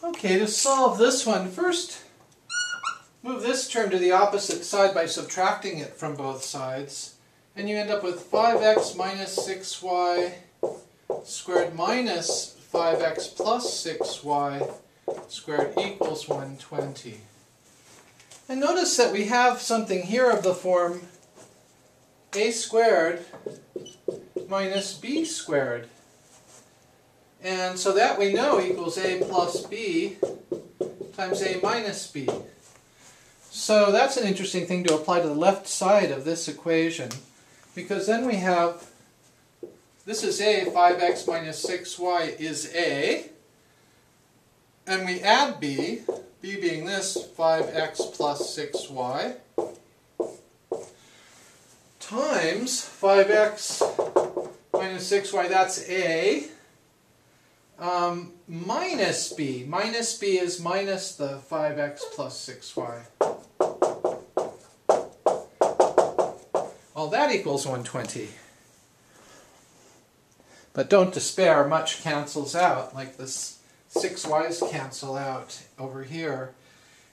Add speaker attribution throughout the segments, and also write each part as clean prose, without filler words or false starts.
Speaker 1: Okay, to solve this one, first move this term to the opposite side by subtracting it from both sides. And you end up with 5x minus 6y squared minus 5x plus 6y squared equals 120. And notice that we have something here of the form a squared minus b squared. And so that we know equals a plus b times a minus b. So that's an interesting thing to apply to the left side of this equation, because then we have, this is a, 5x minus 6y is a, and we add b, b being this, 5x plus 6y, times 5x minus 6y, that's a, minus b. Minus b is minus the 5x plus 6y. Well, that equals 120. But don't despair, much cancels out, like this 6y's cancel out over here.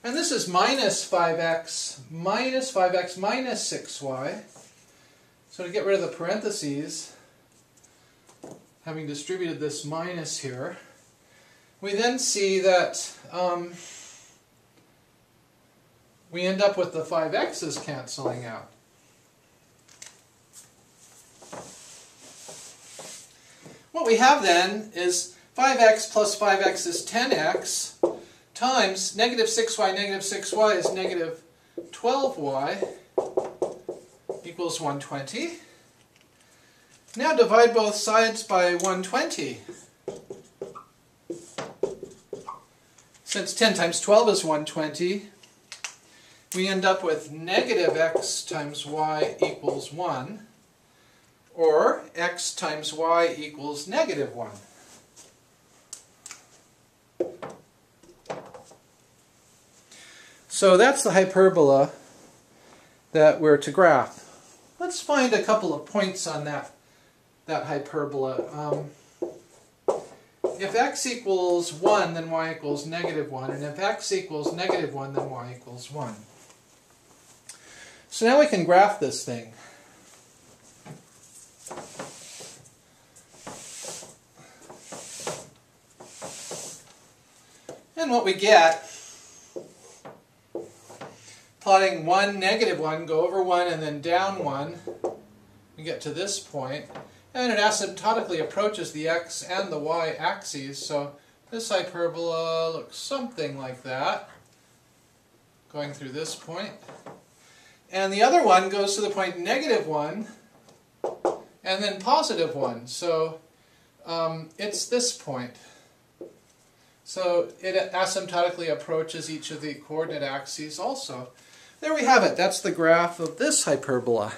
Speaker 1: And this is minus 5x minus 6y. So to get rid of the parentheses, having distributed this minus here, we then see that we end up with the 5x's canceling out. What we have then is 5x plus 5x is 10x times negative 6y is negative 12y equals 120. Now divide both sides by 120. Since 10 times 12 is 120, we end up with negative x times y equals 1, or x times y equals negative 1. So that's the hyperbola that we're to graph. Let's find a couple of points on that hyperbola. If x equals 1, then y equals negative 1, and if x equals negative 1, then y equals 1. So now we can graph this thing. And what we get, plotting 1, negative 1, go over 1 and then down 1, we get to this point, and it asymptotically approaches the x and the y axes, so this hyperbola looks something like that, going through this point. And the other one goes to the point negative 1 and then positive 1, so it's this point. So it asymptotically approaches each of the coordinate axes also. There we have it. That's the graph of this hyperbola.